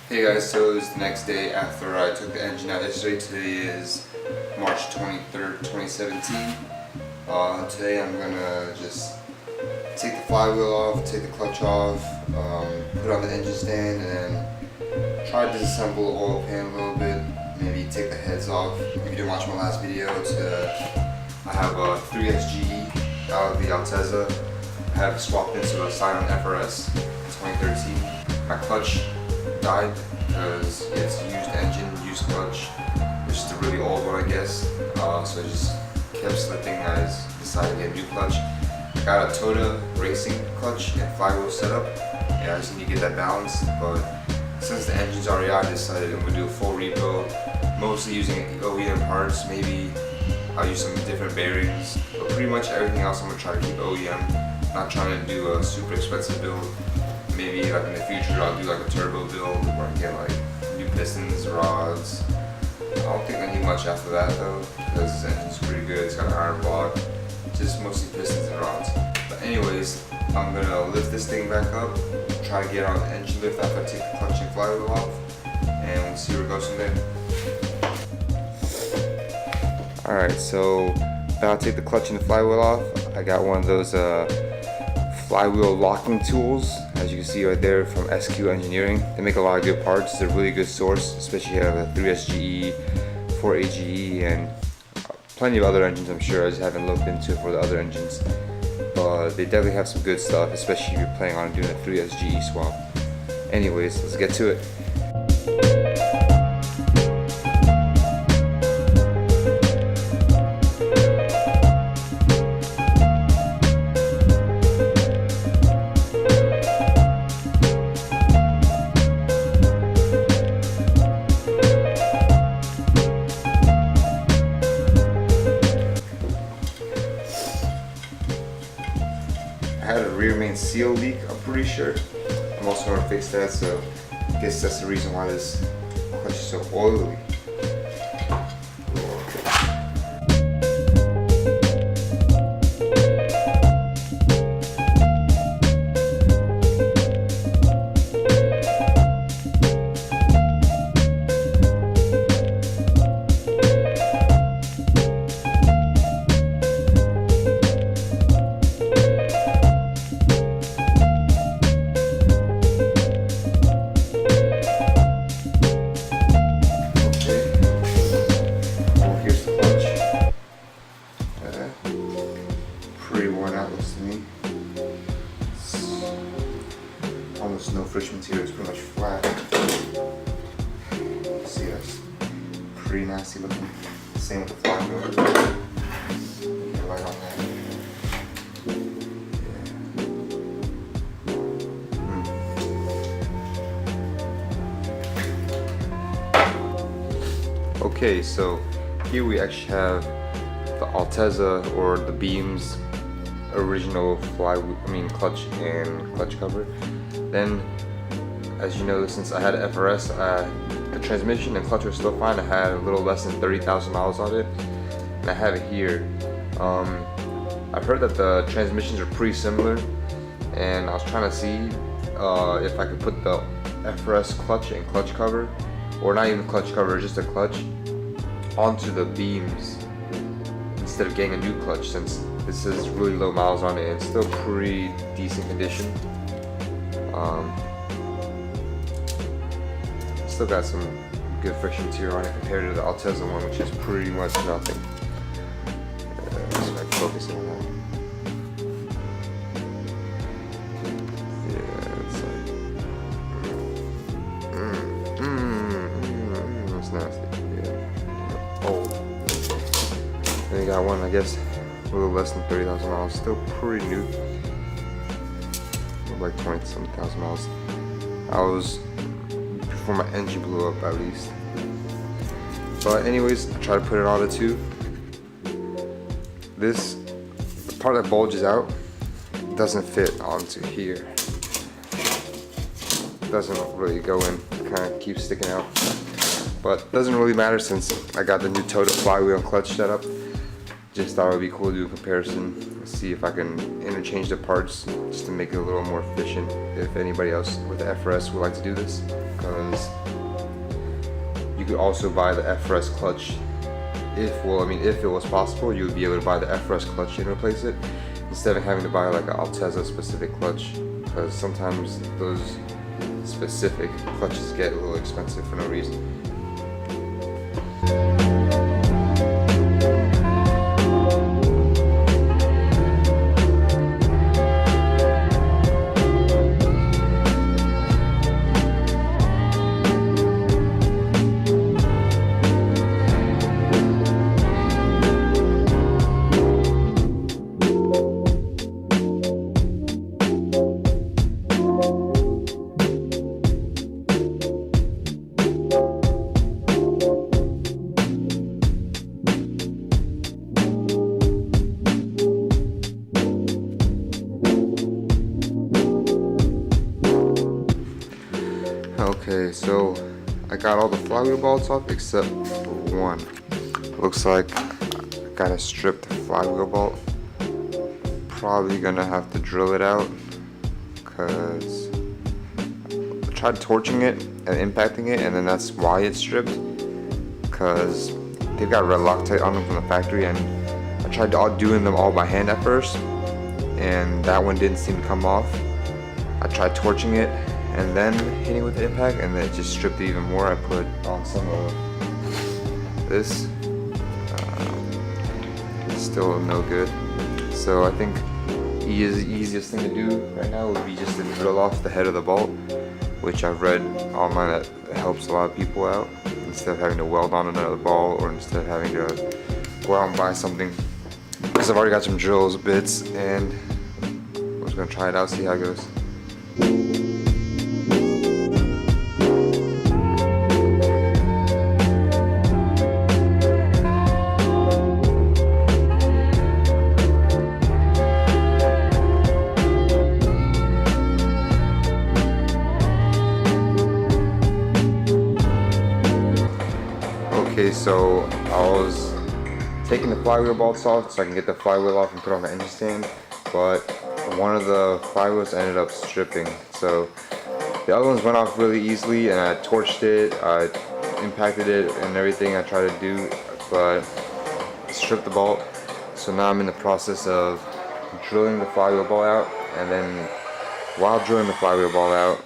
Hey guys, so it was the next day after I took the engine out yesterday. Today is March 23rd, 2017. Today I'm gonna just take the flywheel off, take the clutch off, put on the engine stand, and try to disassemble the oil pan a little bit. Maybe take the heads off. If you didn't watch my last video, I have a 3SGE out of the Altezza. I have swapped into a Scion FRS in 2013. My clutch died because it's a used engine, used clutch. It's just a really old one, I guess. So it just kept slipping. I decided to get a new clutch. I got a Toda racing clutch and flywheel setup, and I just need to get that balanced. But since the engine's already out, I decided I'm gonna do a full rebuild, mostly using OEM parts. Maybe I'll use some different bearings, but pretty much everything else I'm gonna try to keep OEM. Not trying to do a super expensive build. Maybe like in the future I'll do like a turbo build where I get like new pistons, rods. I don't think I need much after that though, because this engine's pretty good. It's got an iron block, just mostly pistons and rods. But anyways, I'm gonna lift this thing back up, try to get on the engine lift after I take the clutch and flywheel off, and we'll see where it goes from there. Alright, so now I'll take the clutch and the flywheel off. I got one of those flywheel locking tools, as you can see right there, from SQ Engineering. They make a lot of good parts. It's a really good source, especially if you have a 3SGE, 4AGE, and plenty of other engines. I'm sure I just haven't looked into it for the other engines, but they definitely have some good stuff, especially if you're planning on doing a 3SGE swap. Anyways, let's get to it. I had a rear main seal leak, I'm pretty sure. I'm also going to fix that, so I guess that's the reason why this clutch is so oily. Pretty worn out, looks to me. It's almost no friction material, it's pretty much flat. See, that's pretty nasty looking. Same with the flywheel. Get a light on that. Yeah. Okay, so here we actually have the Altezza, or the Beam's original clutch and clutch cover. Then, as you know, since I had an FRS, the transmission and clutch were still fine. I had a little less than 30,000 miles on it, and I have it here. I've heard that the transmissions are pretty similar, and I was trying to see if I could put the FRS clutch and clutch cover, or not even clutch cover, just a clutch, onto the Beams instead of getting a new clutch, since this is really low miles on it and it's still pretty decent condition. Still got some good friction material on it compared to the Altezza one, which is pretty much nothing. Let's see if I can focus on that. Yeah, it's like that's nasty. Yeah, old. Then you got one, I guess, a little less than 30,000 miles, still pretty new, like 20-something thousand miles. I was before my engine blew up, at least. But anyways, I try to put it on it too. The part that bulges out doesn't fit onto here. It doesn't really go in, it kind of keeps sticking out. But it doesn't really matter since I got the new Toda flywheel and clutch setup. just thought it would be cool to do a comparison, see if I can interchange the parts just to make it a little more efficient. If anybody else with the FRS would like to do this, because you could also buy the FRS clutch. If it was possible, you would be able to buy the FRS clutch and replace it instead of having to buy like an Altezza specific clutch, because sometimes those specific clutches get a little expensive for no reason. Okay, so I got all the flywheel bolts off except for one. Looks like I gotta strip the flywheel bolt. Probably gonna have to drill it out because I tried torching it and impacting it, and then that's why it's stripped, because they've got red Loctite on them from the factory, and I tried doing them all by hand at first, and that one didn't seem to come off. I tried torching it and then hitting with the impact, and then it just stripped it even more. I put on some of this, still no good. So I think the easiest thing to do right now would be just to drill off the head of the bolt, which I've read online that helps a lot of people out, instead of having to weld on another ball, or instead of having to go out and buy something. Because I've already got some drills bits, and I'm just gonna try it out, see how it goes. Okay, so I was taking the flywheel bolts off so I can get the flywheel off and put on the engine stand, but one of the flywheels ended up stripping. So the other ones went off really easily, and I torched it, I impacted it and everything I tried to do, but it stripped the bolt. So now I'm in the process of drilling the flywheel ball out, and then while drilling the flywheel ball out,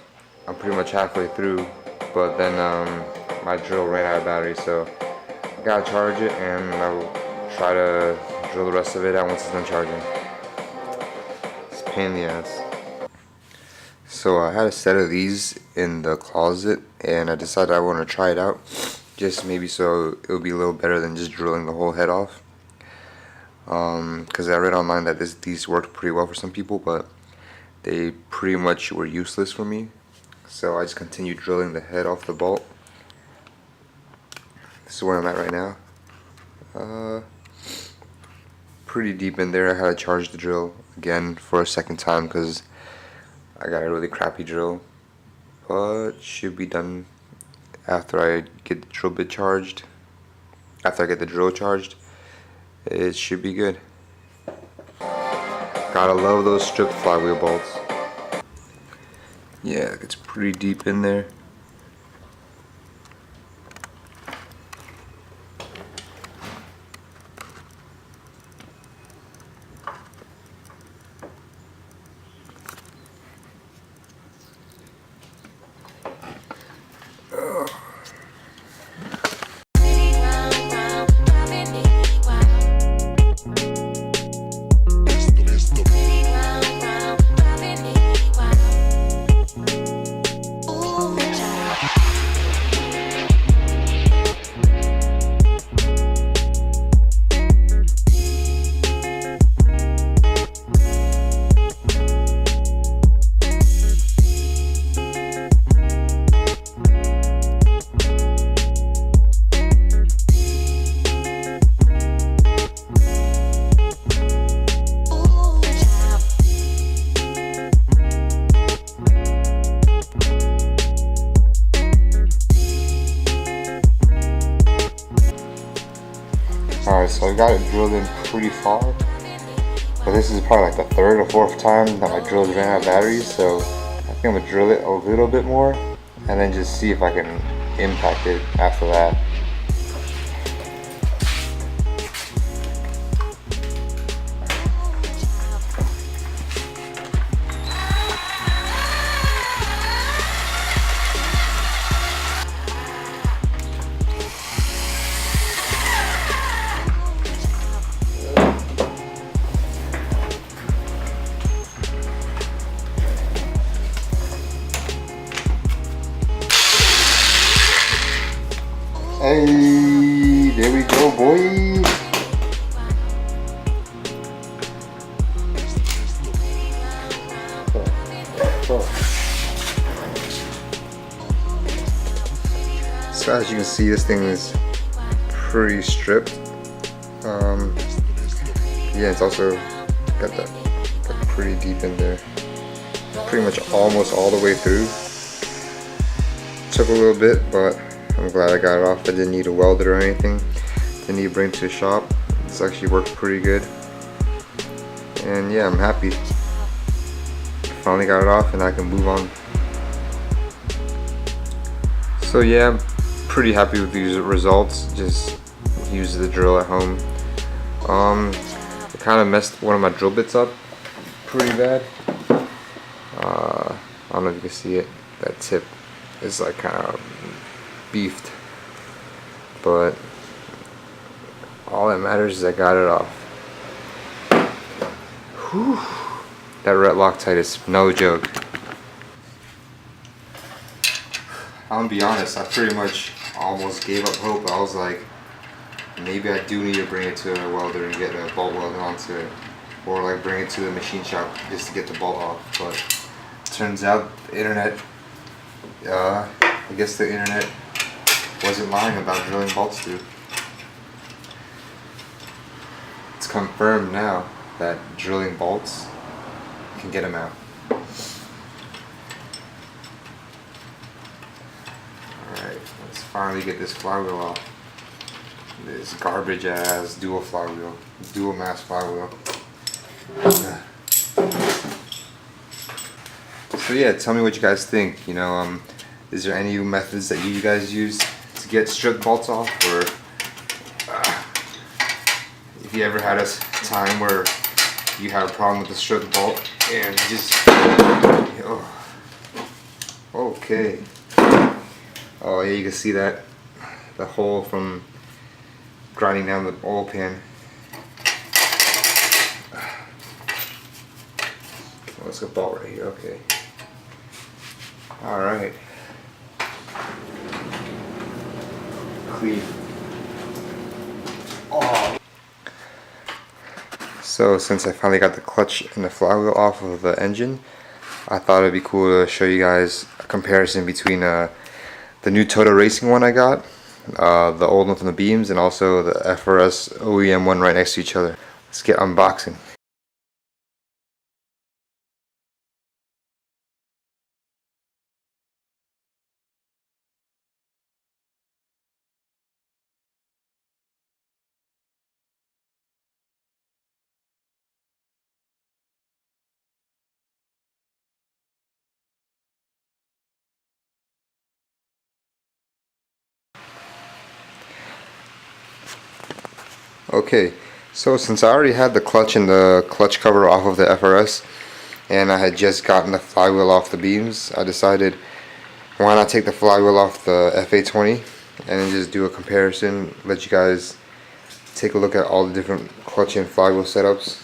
I'm pretty much halfway through, but then my drill ran out of battery, so I gotta charge it, and I'll try to drill the rest of it out once it's done charging. It's a pain in the ass. So I had a set of these in the closet, and I decided I want to try it out, just maybe so it would be a little better than just drilling the whole head off. Because I read online that these worked pretty well for some people, but they pretty much were useless for me. So I just continued drilling the head off the bolt. This is where I'm at right now. Pretty deep in there. I had to charge the drill again for a second time because I got a really crappy drill, but should be done after I get the drill bit charged. After I get the drill charged, it should be good. Gotta love those stripped flywheel bolts. Yeah, it's pretty deep in there. Alright, so I got it drilled in pretty far. But this is probably like the third or fourth time that my drills ran out of batteries, so I think I'm gonna drill it a little bit more and then just see if I can impact it after that. Hey, there we go, boy. So as you can see, this thing is pretty stripped. Yeah, it's also got pretty deep in there. Pretty much almost all the way through. Took a little bit, but I'm glad I got it off. I didn't need to weld it or anything. Didn't need to bring it to the shop. This actually worked pretty good. And yeah, I'm happy. Finally got it off and I can move on. So yeah, I'm pretty happy with these results. Just use the drill at home. It kind of messed one of my drill bits up pretty bad. I don't know if you can see it. That tip is like kind of beefed, but all that matters is I got it off. Whew. That ret Loctite is no joke. I'm gonna be honest, I pretty much almost gave up hope. I was like, maybe I do need to bring it to a welder and get a bolt welder onto it, or like bring it to the machine shop just to get the bolt off. But turns out the internet, I guess the internet wasn't lying about drilling bolts through. It's confirmed now that drilling bolts can get them out. Alright, let's finally get this flywheel off. This garbage ass dual flywheel, dual mass flywheel. So yeah, tell me what you guys think. You know, is there any methods that you guys use to get stripped bolts off, or if you ever had a time where you had a problem with the stripped bolt and just okay. Oh yeah, you can see that the hole from grinding down the oil pan. Oh, it's a bolt right here. Okay. All right. Clean. Oh. So since I finally got the clutch and the flywheel off of the engine, I thought it'd be cool to show you guys a comparison between the new Toda racing one I got, the old one from the beams, and also the FRS OEM one right next to each other. Let's get unboxing. Okay, so since I already had the clutch and the clutch cover off of the FRS, and I had just gotten the flywheel off the beams, I decided why not take the flywheel off the FA20 and then just do a comparison, let you guys take a look at all the different clutch and flywheel setups.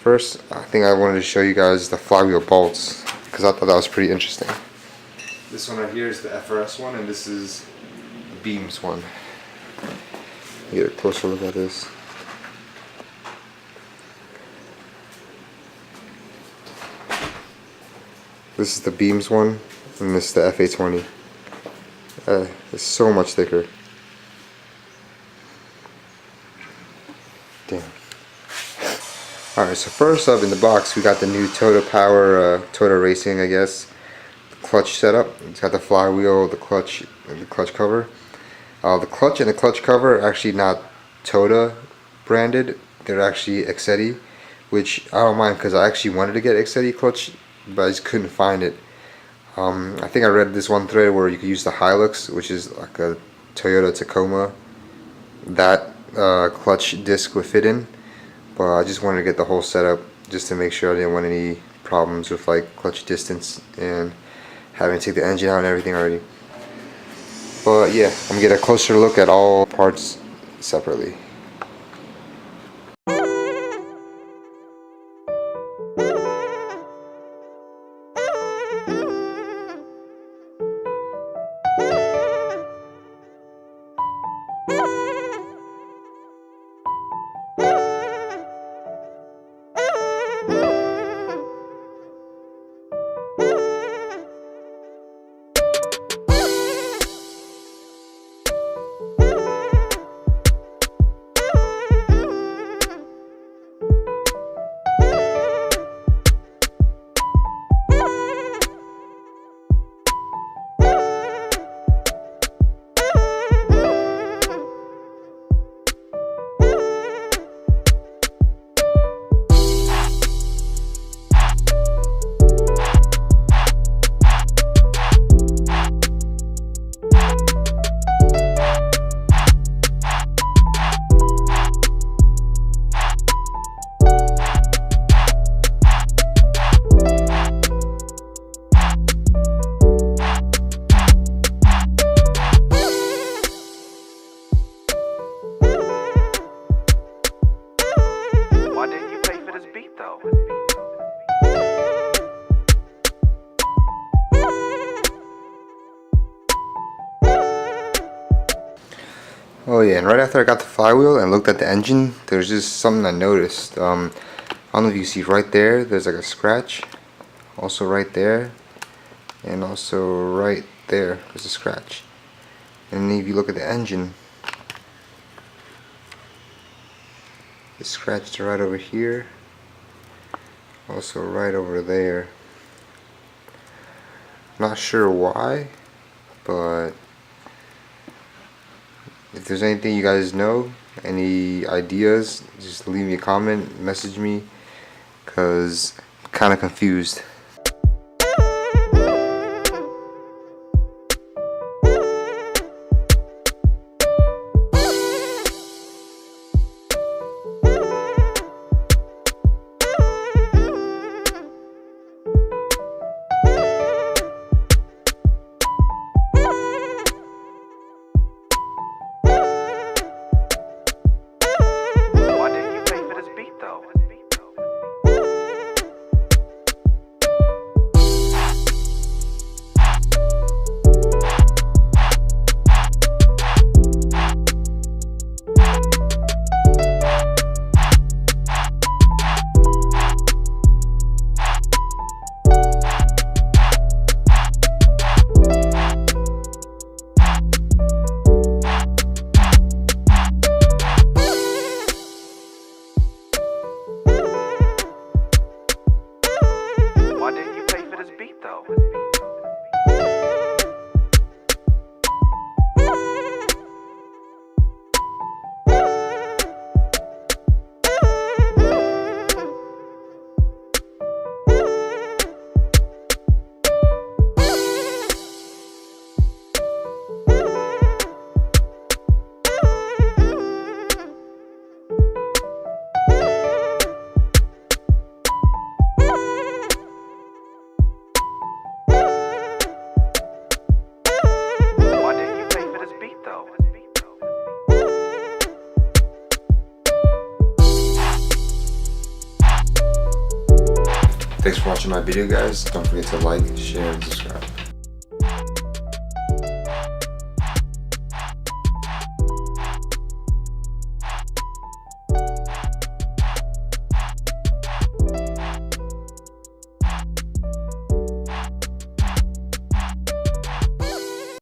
First, I think I wanted to show you guys the flywheel bolts, because I thought that was pretty interesting. This one right here is the FRS one, and this is the beams one. Get a closer look at this. This is the beams one, and this is the FA20. It's so much thicker. Damn. Alright, so first up in the box we got the new Toda Power, Toda Racing, I guess, clutch setup. It's got the flywheel, the clutch, and the clutch cover. The clutch and the clutch cover are actually not Toda branded. They're actually Excetti, which I don't mind because I actually wanted to get Excetti clutch, but I just couldn't find it. I think I read this one thread where you could use the Hilux, which is like a Toyota Tacoma. That clutch disc would fit in, but I just wanted to get the whole setup just to make sure I didn't want any problems with like clutch distance and having to take the engine out and everything already. But yeah, I'm gonna get a closer look at all parts separately. Oh yeah, and right after I got the flywheel and looked at the engine, there's just something I noticed. I don't know if you see right there, there's like a scratch. Also right there, and also right there, there's a scratch. And then if you look at the engine, it's scratched right over here, also right over there. Not sure why, but if there's anything you guys know, any ideas, just leave me a comment, message me, because I'm kind of confused. Thanks for watching my video, guys. Don't forget to like, share, and subscribe.